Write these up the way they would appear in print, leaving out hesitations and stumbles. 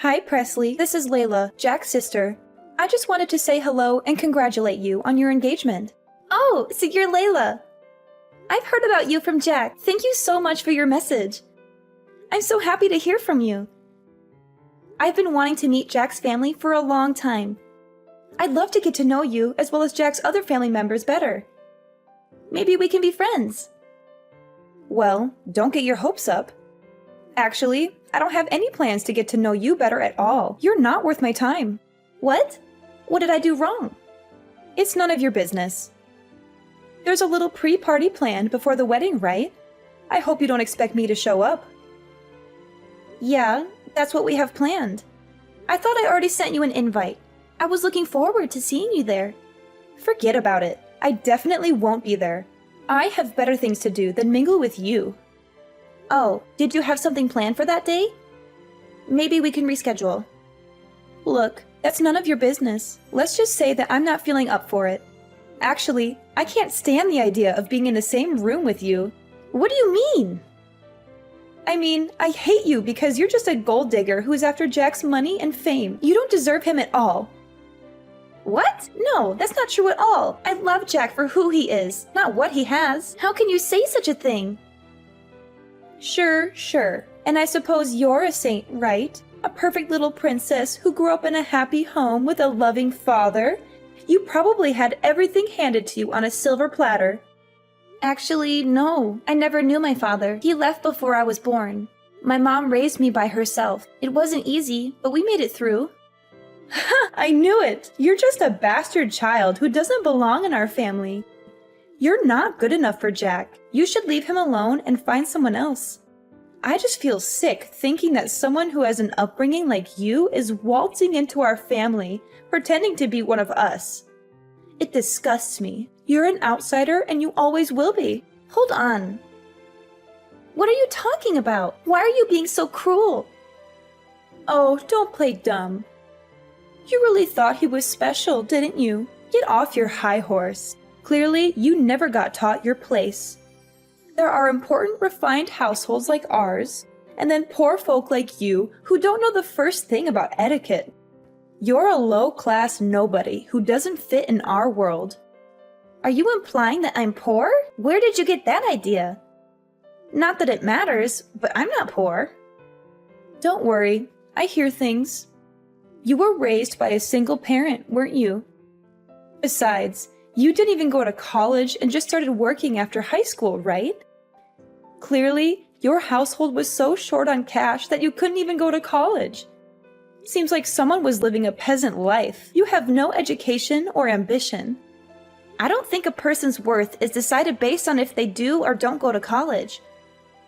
Hi, Presley. This is Layla, Jack's sister. I just wanted to say hello and congratulate you on your engagement. Oh, so you're Layla. I've heard about you from Jack. Thank you so much for your message. I'm so happy to hear from you. I've been wanting to meet Jack's family for a long time. I'd love to get to know you as well as Jack's other family members better. Maybe we can be friends. Well, don't get your hopes up. Actually, I don't have any plans to get to know you better at all. You're not worth my time. What? What did I do wrong? It's none of your business. There's a little pre-party planned before the wedding, right? I hope you don't expect me to show up. Yeah, that's what we have planned. I thought I already sent you an invite. I was looking forward to seeing you there. Forget about it. I definitely won't be there. I have better things to do than mingle with you. Oh, did you have something planned for that day? Maybe we can reschedule. Look, that's none of your business. Let's just say that I'm not feeling up for it. Actually, I can't stand the idea of being in the same room with you. What do you mean? I mean, I hate you because you're just a gold digger who's after Jack's money and fame. You don't deserve him at all. What? No, that's not true at all. I love Jack for who he is, not what he has. How can you say such a thing? Sure. And I suppose you're a saint, right? A perfect little princess who grew up in a happy home with a loving father. You probably had everything handed to you on a silver platter. Actually, no. I never knew my father. He left before I was born. My mom raised me by herself. It wasn't easy, but we made it through. I knew it! You're just a bastard child who doesn't belong in our family. You're not good enough for Jack. You should leave him alone and find someone else. I just feel sick thinking that someone who has an upbringing like you is waltzing into our family, pretending to be one of us. It disgusts me. You're an outsider and you always will be. Hold on. What are you talking about? Why are you being so cruel? Oh, don't play dumb. You really thought he was special, didn't you? Get off your high horse. Clearly, you never got taught your place. There are important, refined households like ours, and then poor folk like you who don't know the first thing about etiquette. You're a low-class nobody who doesn't fit in our world. Are you implying that I'm poor? Where did you get that idea? Not that it matters, but I'm not poor. Don't worry, I hear things. You were raised by a single parent, weren't you? Besides, you didn't even go to college and just started working after high school, right? Clearly, your household was so short on cash that you couldn't even go to college. Seems like someone was living a peasant life. You have no education or ambition. I don't think a person's worth is decided based on if they do or don't go to college.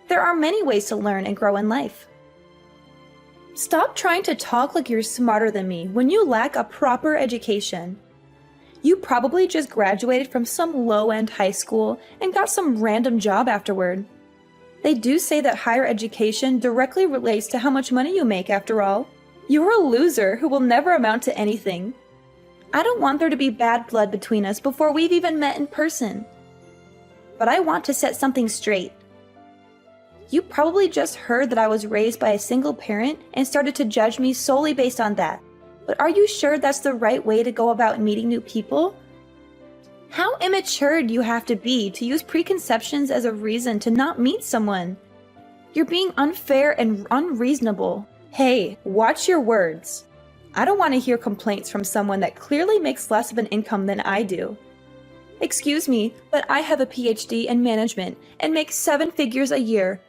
There are many ways to learn and grow in life. Stop trying to talk like you're smarter than me when you lack a proper education. You probably just graduated from some low-end high school and got some random job afterward. They do say that higher education directly relates to how much money you make after all. You're a loser who will never amount to anything. I don't want there to be bad blood between us before we've even met in person. But I want to set something straight. You probably just heard that I was raised by a single parent and started to judge me solely based on that. But are you sure that's the right way to go about meeting new people? How immature do you have to be to use preconceptions as a reason to not meet someone? You're being unfair and unreasonable. Hey, watch your words. I don't want to hear complaints from someone that clearly makes less of an income than I do. Excuse me, but I have a PhD in management and make 7 figures a year.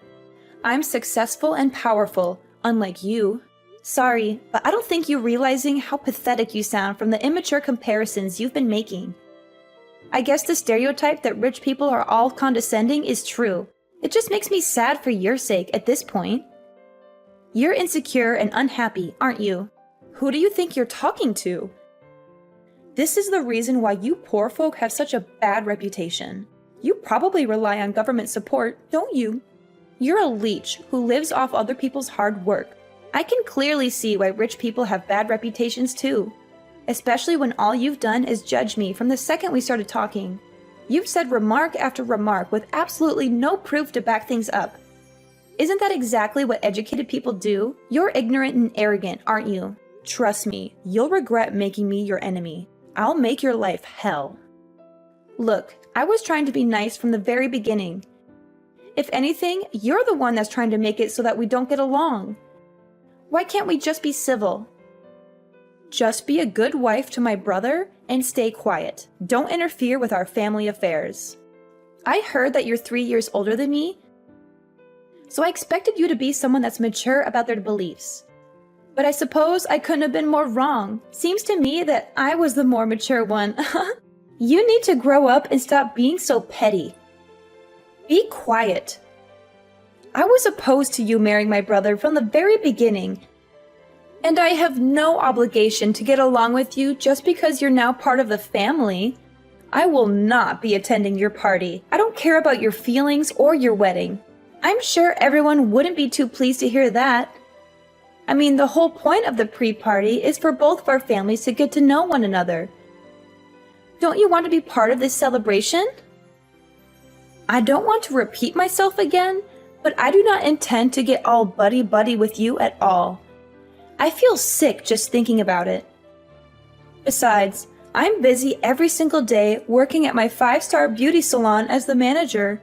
I'm successful and powerful, unlike you. Sorry, but I don't think you're realizing how pathetic you sound from the immature comparisons you've been making. I guess the stereotype that rich people are all condescending is true. It just makes me sad for your sake at this point. You're insecure and unhappy, aren't you? Who do you think you're talking to? This is the reason why you poor folk have such a bad reputation. You probably rely on government support, don't you? You're a leech who lives off other people's hard work. I can clearly see why rich people have bad reputations too. Especially when all you've done is judge me from the second we started talking. You've said remark after remark with absolutely no proof to back things up. Isn't that exactly what educated people do? You're ignorant and arrogant, aren't you? Trust me, you'll regret making me your enemy. I'll make your life hell. Look, I was trying to be nice from the very beginning. If anything, you're the one that's trying to make it so that we don't get along. Why can't we just be civil? Just be a good wife to my brother and stay quiet. Don't interfere with our family affairs. I heard that you're 3 years older than me, so I expected you to be someone that's mature about their beliefs. But I suppose I couldn't have been more wrong. Seems to me that I was the more mature one. You need to grow up and stop being so petty. Be quiet. I was opposed to you marrying my brother from the very beginning, and I have no obligation to get along with you just because you're now part of the family. I will not be attending your party. I don't care about your feelings or your wedding. I'm sure everyone wouldn't be too pleased to hear that. I mean, the whole point of the pre-party is for both of our families to get to know one another. Don't you want to be part of this celebration? I don't want to repeat myself again, but I do not intend to get all buddy-buddy with you at all. I feel sick just thinking about it. Besides, I'm busy every single day working at my 5-star beauty salon as the manager.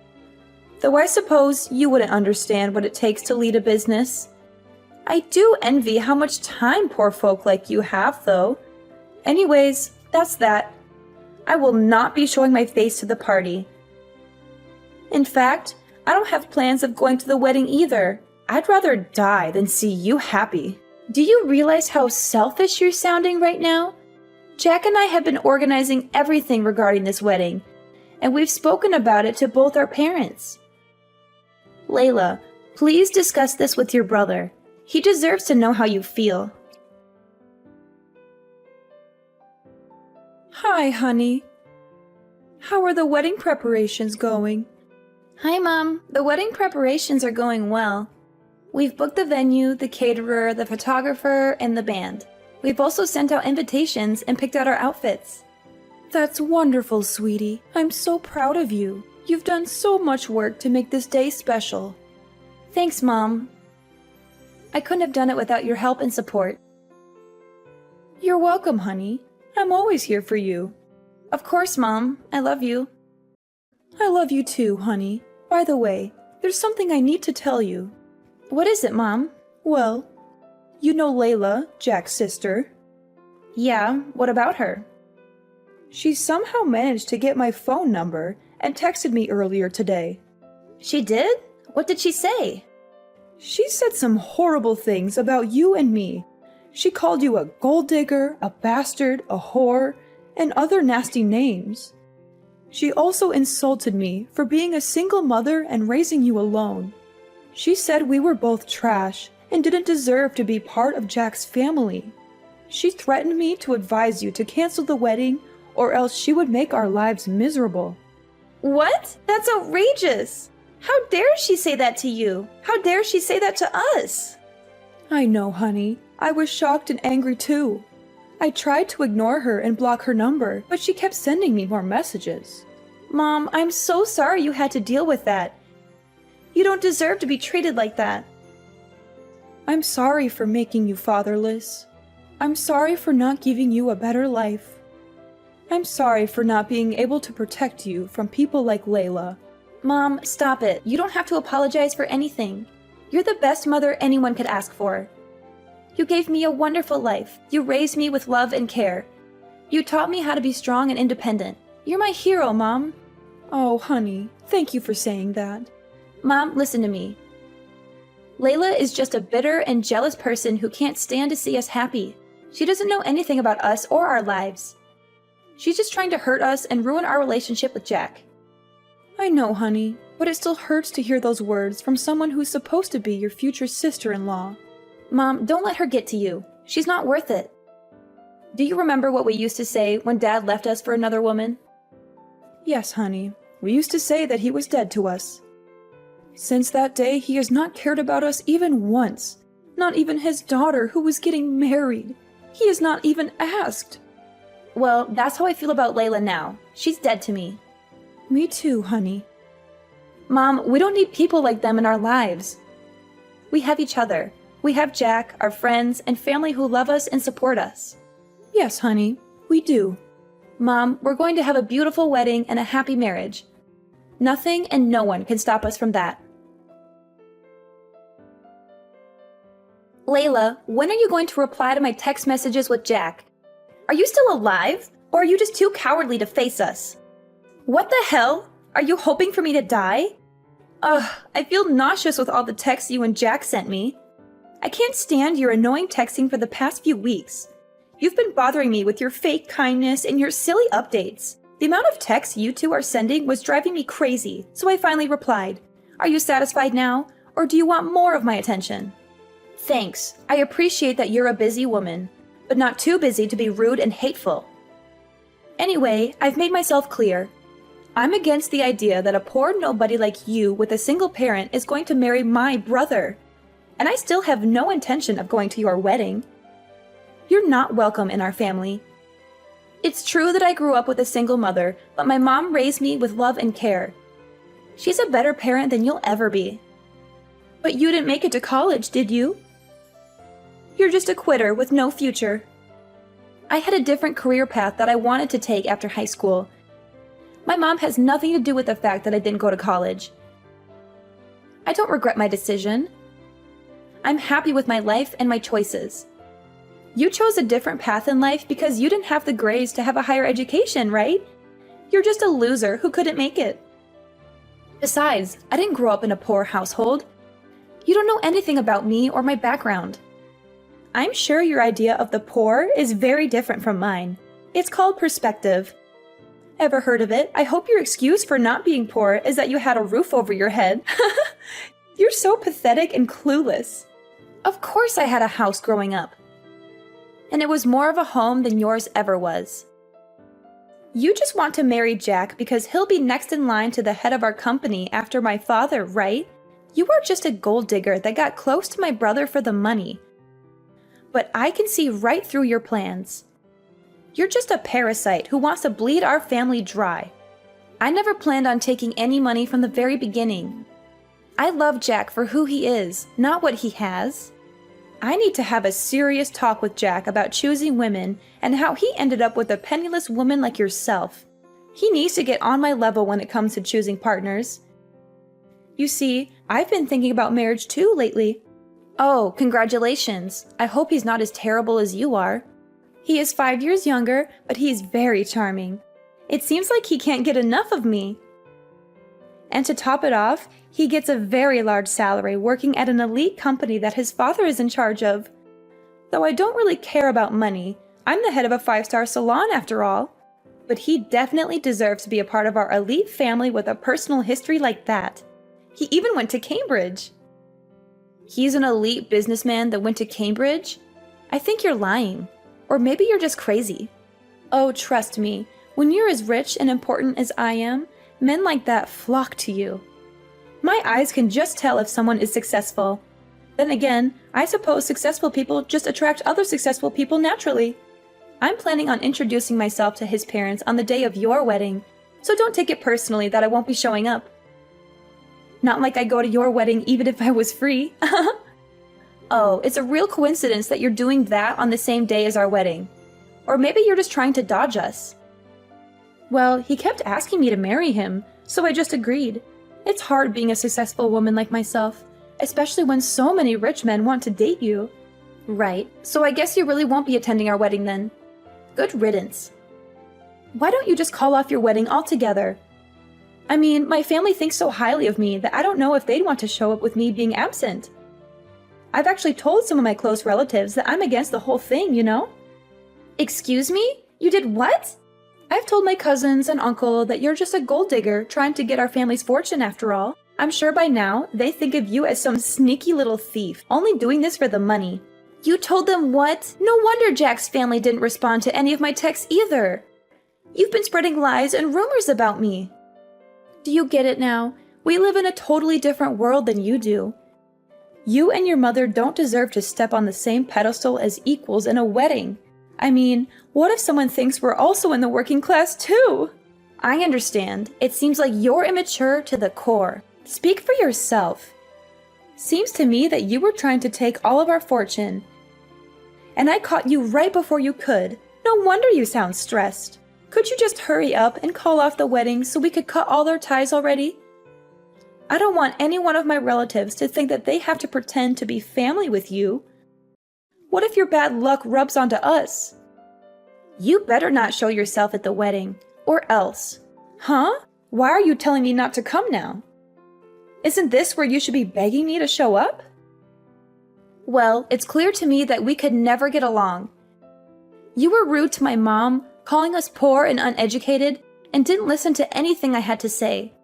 Though I suppose you wouldn't understand what it takes to lead a business. I do envy how much time poor folk like you have, though. Anyways, that's that. I will not be showing my face to the party. In fact, I don't have plans of going to the wedding either. I'd rather die than see you happy. Do you realize how selfish you're sounding right now? Jack and I have been organizing everything regarding this wedding, and we've spoken about it to both our parents. Layla, please discuss this with your brother. He deserves to know how you feel. Hi, honey. How are the wedding preparations going? Hi, Mom. The wedding preparations are going well. We've booked the venue, the caterer, the photographer, and the band. We've also sent out invitations and picked out our outfits. That's wonderful, sweetie. I'm so proud of you. You've done so much work to make this day special. Thanks, Mom. I couldn't have done it without your help and support. You're welcome, honey. I'm always here for you. Of course, Mom. I love you. I love you too, honey. By the way, there's something I need to tell you. What is it, Mom? Well, you know Layla, Jack's sister? Yeah, what about her? She somehow managed to get my phone number and texted me earlier today. She did? What did she say? She said some horrible things about you and me. She called you a gold digger, a bastard, a whore, and other nasty names. She also insulted me for being a single mother and raising you alone. She said we were both trash and didn't deserve to be part of Jack's family. She threatened me to advise you to cancel the wedding or else she would make our lives miserable. What? That's outrageous! How dare she say that to you? How dare she say that to us? I know, honey. I was shocked and angry too. I tried to ignore her and block her number, but she kept sending me more messages. Mom, I'm so sorry you had to deal with that. You don't deserve to be treated like that. I'm sorry for making you fatherless. I'm sorry for not giving you a better life. I'm sorry for not being able to protect you from people like Layla. Mom, stop it. You don't have to apologize for anything. You're the best mother anyone could ask for. You gave me a wonderful life. You raised me with love and care. You taught me how to be strong and independent. You're my hero, Mom. Oh, honey, thank you for saying that. Mom, listen to me. Layla is just a bitter and jealous person who can't stand to see us happy. She doesn't know anything about us or our lives. She's just trying to hurt us and ruin our relationship with Jack. I know, honey, but it still hurts to hear those words from someone who's supposed to be your future sister-in-law. Mom, don't let her get to you. She's not worth it. Do you remember what we used to say when Dad left us for another woman? Yes, honey. We used to say that he was dead to us. Since that day, he has not cared about us even once. Not even his daughter, who was getting married. He has not even asked. Well, that's how I feel about Layla now. She's dead to me. Me too, honey. Mom, we don't need people like them in our lives. We have each other. We have Jack, our friends, and family who love us and support us. Yes, honey, we do. Mom, we're going to have a beautiful wedding and a happy marriage. Nothing and no one can stop us from that. Layla, when are you going to reply to my text messages with Jack? Are you still alive? Or are you just too cowardly to face us? What the hell? Are you hoping for me to die? Ugh, I feel nauseous with all the texts you and Jack sent me. I can't stand your annoying texting for the past few weeks. You've been bothering me with your fake kindness and your silly updates. The amount of texts you two are sending was driving me crazy, so I finally replied. Are you satisfied now, or do you want more of my attention? Thanks. I appreciate that you're a busy woman, but not too busy to be rude and hateful. Anyway, I've made myself clear. I'm against the idea that a poor nobody like you with a single parent is going to marry my brother. And I still have no intention of going to your wedding. You're not welcome in our family. It's true that I grew up with a single mother, but my mom raised me with love and care. She's a better parent than you'll ever be. But you didn't make it to college, did you? You're just a quitter with no future. I had a different career path that I wanted to take after high school. My mom has nothing to do with the fact that I didn't go to college. I don't regret my decision. I'm happy with my life and my choices. You chose a different path in life because you didn't have the grades to have a higher education, right? You're just a loser who couldn't make it. Besides, I didn't grow up in a poor household. You don't know anything about me or my background. I'm sure your idea of the poor is very different from mine. It's called perspective. Ever heard of it? I hope your excuse for not being poor is that you had a roof over your head. You're so pathetic and clueless. Of course I had a house growing up. And it was more of a home than yours ever was. You just want to marry Jack because he'll be next in line to the head of our company after my father, right? You are just a gold digger that got close to my brother for the money. But I can see right through your plans. You're just a parasite who wants to bleed our family dry. I never planned on taking any money from the very beginning. I love Jack for who he is, not what he has. I need to have a serious talk with Jack about choosing women and how he ended up with a penniless woman like yourself. He needs to get on my level when it comes to choosing partners. You see, I've been thinking about marriage too lately. Oh, congratulations. I hope he's not as terrible as you are. He is 5 years younger, but he's very charming. It seems like he can't get enough of me. And to top it off, he gets a very large salary working at an elite company that his father is in charge of. Though I don't really care about money, I'm the head of a 5-star salon after all. But he definitely deserves to be a part of our elite family with a personal history like that. He even went to Cambridge. He's an elite businessman that went to Cambridge? I think you're lying. Or maybe you're just crazy. Oh, trust me, when you're as rich and important as I am, men like that flock to you. My eyes can just tell if someone is successful. Then again, I suppose successful people just attract other successful people naturally. I'm planning on introducing myself to his parents on the day of your wedding, so don't take it personally that I won't be showing up. Not like I go to your wedding even if I was free. Oh, it's a real coincidence that you're doing that on the same day as our wedding. Or maybe you're just trying to dodge us. Well, he kept asking me to marry him, so I just agreed. It's hard being a successful woman like myself, especially when so many rich men want to date you. Right, so I guess you really won't be attending our wedding then. Good riddance. Why don't you just call off your wedding altogether? I mean, my family thinks so highly of me that I don't know if they'd want to show up with me being absent. I've actually told some of my close relatives that I'm against the whole thing, you know? Excuse me? You did what? I've told my cousins and uncle that you're just a gold digger trying to get our family's fortune after all. I'm sure by now they think of you as some sneaky little thief, only doing this for the money. You told them what? No wonder Jack's family didn't respond to any of my texts either. You've been spreading lies and rumors about me. Do you get it now? We live in a totally different world than you do. You and your mother don't deserve to step on the same pedestal as equals in a wedding. I mean, what if someone thinks we're also in the working class too? I understand. It seems like you're immature to the core. Speak for yourself. Seems to me that you were trying to take all of our fortune. And I caught you right before you could. No wonder you sound stressed. Could you just hurry up and call off the wedding so we could cut all our ties already? I don't want any one of my relatives to think that they have to pretend to be family with you. What if your bad luck rubs onto us? You better not show yourself at the wedding, or else. Huh? Why are you telling me not to come now? Isn't this where you should be begging me to show up? Well, it's clear to me that we could never get along. You were rude to my mom, calling us poor and uneducated, and didn't listen to anything I had to say.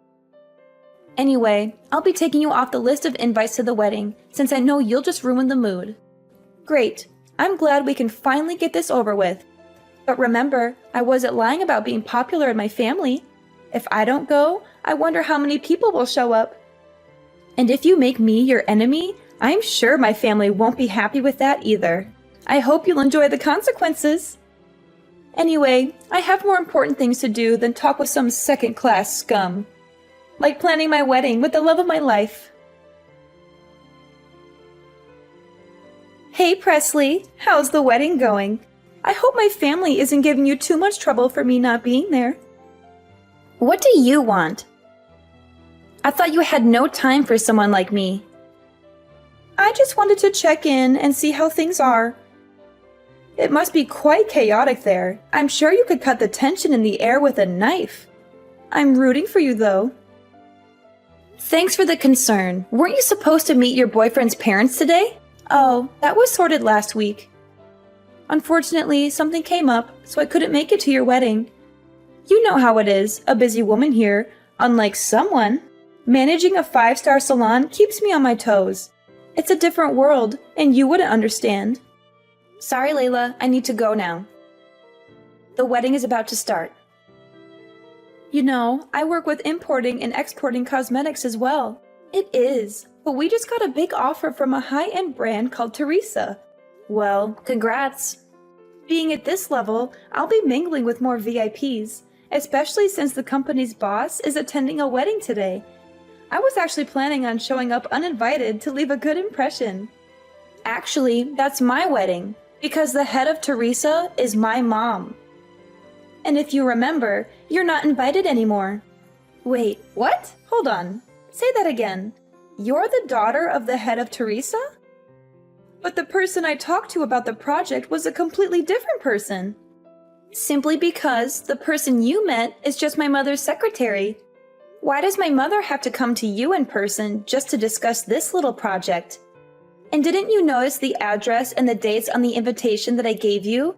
Anyway, I'll be taking you off the list of invites to the wedding, since I know you'll just ruin the mood. Great. I'm glad we can finally get this over with. But remember, I wasn't lying about being popular in my family. If I don't go, I wonder how many people will show up. And if you make me your enemy, I'm sure my family won't be happy with that either. I hope you'll enjoy the consequences. Anyway, I have more important things to do than talk with some second-class scum. Like planning my wedding with the love of my life. Hey Presley, how's the wedding going? I hope my family isn't giving you too much trouble for me not being there. What do you want? I thought you had no time for someone like me. I just wanted to check in and see how things are. It must be quite chaotic there. I'm sure you could cut the tension in the air with a knife. I'm rooting for you though. Thanks for the concern. Weren't you supposed to meet your boyfriend's parents today? Oh, that was sorted last week. Unfortunately, something came up, so I couldn't make it to your wedding. You know how it is, a busy woman here, unlike someone. Managing a 5-star salon keeps me on my toes. It's a different world, and you wouldn't understand. Sorry, Layla, I need to go now. The wedding is about to start. You know, I work with importing and exporting cosmetics as well. It is, but we just got a big offer from a high-end brand called Teresa. Well, congrats. Being at this level, I'll be mingling with more VIPs, especially since the company's boss is attending a wedding today. I was actually planning on showing up uninvited to leave a good impression. Actually, that's my wedding, because the head of Teresa is my mom. And if you remember, you're not invited anymore. Wait, what? Hold on. Say that again. You're the daughter of the head of Teresa? But the person I talked to about the project was a completely different person. Simply because the person you met is just my mother's secretary. Why does my mother have to come to you in person just to discuss this little project? And didn't you notice the address and the dates on the invitation that I gave you?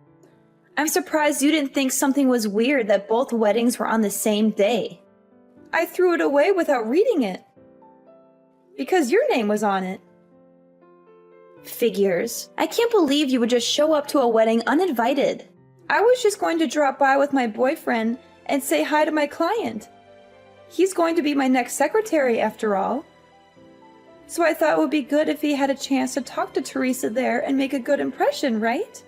I'm surprised you didn't think something was weird that both weddings were on the same day. I threw it away without reading it. Because your name was on it. Figures. I can't believe you would just show up to a wedding uninvited. I was just going to drop by with my boyfriend and say hi to my client. He's going to be my next secretary after all. So I thought it would be good if he had a chance to talk to Teresa there and make a good impression, right?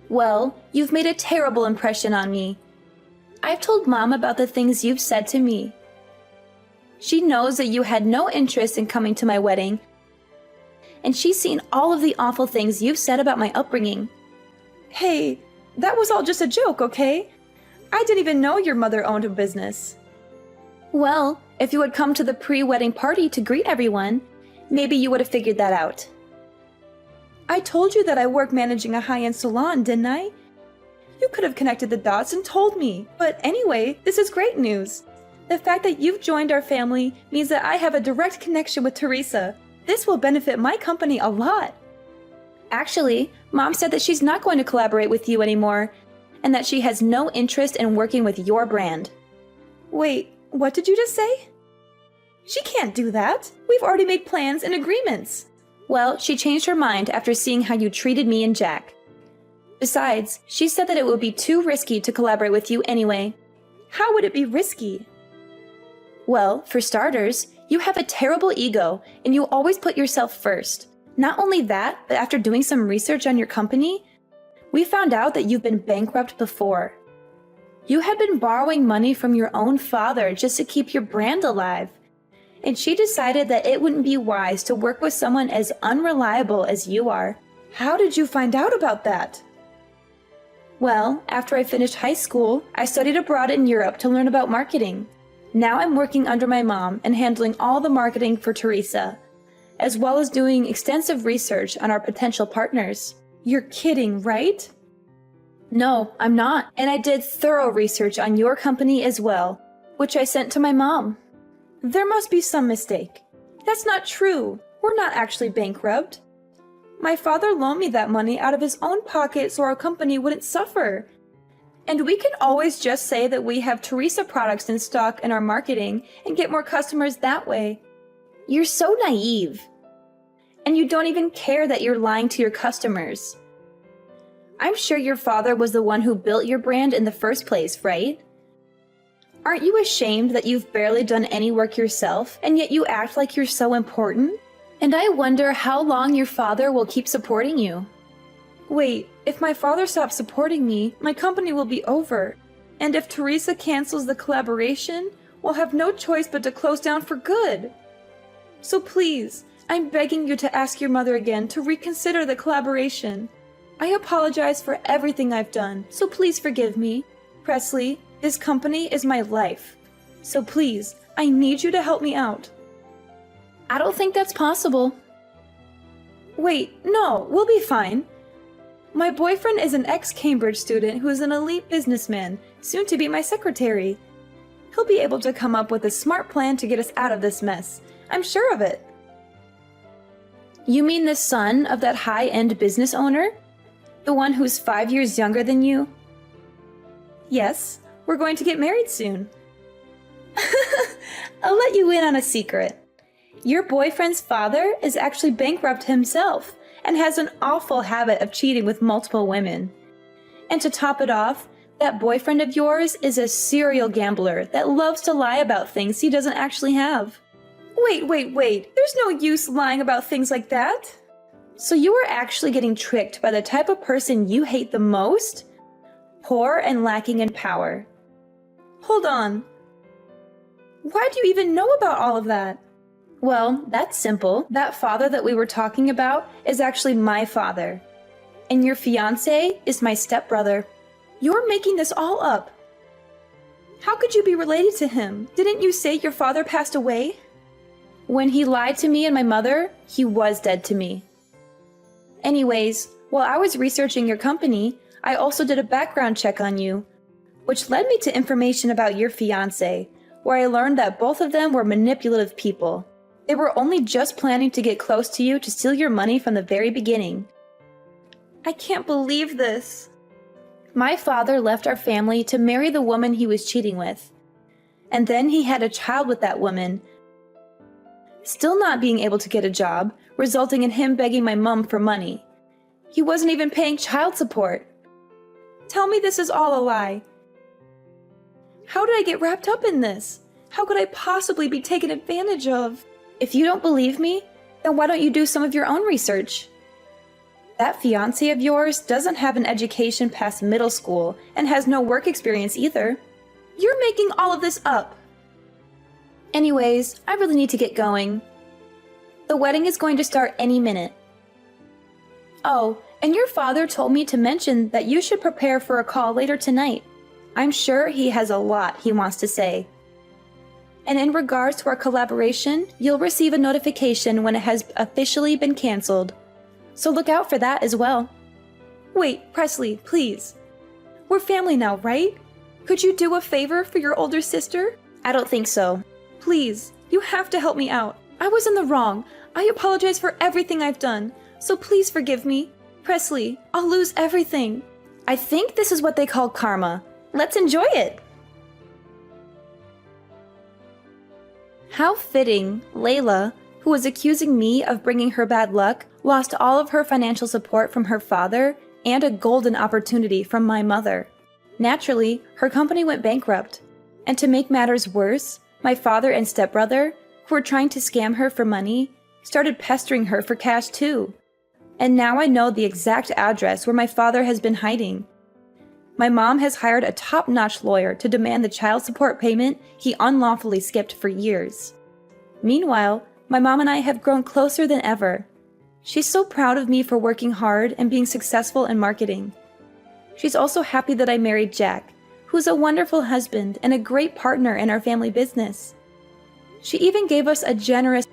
Well, you've made a terrible impression on me. I've told Mom about the things you've said to me. She knows that you had no interest in coming to my wedding, and she's seen all of the awful things you've said about my upbringing. Hey, that was all just a joke, okay? I didn't even know your mother owned a business. Well, if you had come to the pre-wedding party to greet everyone, maybe you would have figured that out. I told you that I work managing a high-end salon, didn't I? You could have connected the dots and told me. But anyway, this is great news. The fact that you've joined our family means that I have a direct connection with Teresa. This will benefit my company a lot. Actually, Mom said that she's not going to collaborate with you anymore, and that she has no interest in working with your brand. Wait, what did you just say? She can't do that. We've already made plans and agreements. Well, she changed her mind after seeing how you treated me and Jack. Besides, she said that it would be too risky to collaborate with you anyway. How would it be risky? Well, for starters, you have a terrible ego and you always put yourself first. Not only that, but after doing some research on your company, we found out that you've been bankrupt before. You had been borrowing money from your own father just to keep your brand alive. and she decided that it wouldn't be wise to work with someone as unreliable as you are. How did you find out about that? Well, after I finished high school, I studied abroad in Europe to learn about marketing. Now I'm working under my mom and handling all the marketing for Teresa, as well as doing extensive research on our potential partners. You're kidding, right? No, I'm not. And I did thorough research on your company as well, which I sent to my mom. There must be some mistake. That's not true. We're not actually bankrupt. My father loaned me that money out of his own pocket so our company wouldn't suffer. And we can always just say that we have Teresa products in stock in our marketing and get more customers that way. You're so naive. And you don't even care that you're lying to your customers. I'm sure your father was the one who built your brand in the first place, right? Aren't you ashamed that you've barely done any work yourself, and yet you act like you're so important? And I wonder how long your father will keep supporting you. Wait, if my father stops supporting me, my company will be over. And if Teresa cancels the collaboration, we'll have no choice but to close down for good. So please, I'm begging you to ask your mother again to reconsider the collaboration. I apologize for everything I've done, so please forgive me. Presley, this company is my life. So please, I need you to help me out. I don't think that's possible. Wait, no, we'll be fine. My boyfriend is an ex-Cambridge student who is an elite businessman, soon to be my secretary. He'll be able to come up with a smart plan to get us out of this mess. I'm sure of it. You mean the son of that high-end business owner? The one who's 5 years younger than you? Yes, we're going to get married soon. I'll let you in on a secret. Your boyfriend's father is actually bankrupt himself and has an awful habit of cheating with multiple women. And to top it off, that boyfriend of yours is a serial gambler that loves to lie about things he doesn't actually have. Wait. There's no use lying about things like that. So you are actually getting tricked by the type of person you hate the most? Poor and lacking in power. Hold on. Why do you even know about all of that? Well, that's simple. That father that we were talking about is actually my father. And your fiancé is my stepbrother. You're making this all up. How could you be related to him? Didn't you say your father passed away? When he lied to me and my mother, he was dead to me. Anyways, while I was researching your company, I also did a background check on you, which led me to information about your fiancé, where I learned that both of them were manipulative people. They were only just planning to get close to you to steal your money from the very beginning. I can't believe this. My father left our family to marry the woman he was cheating with. And then he had a child with that woman, still not being able to get a job, resulting in him begging my mom for money. He wasn't even paying child support. Tell me this is all a lie. How did I get wrapped up in this? How could I possibly be taken advantage of? If you don't believe me, then why don't you do some of your own research? That fiancé of yours doesn't have an education past middle school and has no work experience either. You're making all of this up. Anyways, I really need to get going. The wedding is going to start any minute. Oh, and your father told me to mention that you should prepare for a call later tonight. I'm sure he has a lot he wants to say. And in regards to our collaboration, you'll receive a notification when it has officially been canceled. So look out for that as well. Wait, Presley, please. We're family now, right? Could you do a favor for your older sister? I don't think so. Please, you have to help me out. I was in the wrong. I apologize for everything I've done. So please forgive me. Presley, I'll lose everything. I think this is what they call karma. Let's enjoy it. How fitting, Layla, who was accusing me of bringing her bad luck, lost all of her financial support from her father and a golden opportunity from my mother. Naturally, her company went bankrupt. And to make matters worse, my father and stepbrother, who were trying to scam her for money, started pestering her for cash too. And now I know the exact address where my father has been hiding. My mom has hired a top-notch lawyer to demand the child support payment he unlawfully skipped for years. Meanwhile, my mom and I have grown closer than ever. She's so proud of me for working hard and being successful in marketing. She's also happy that I married Jack, who's a wonderful husband and a great partner in our family business. She even gave us a generous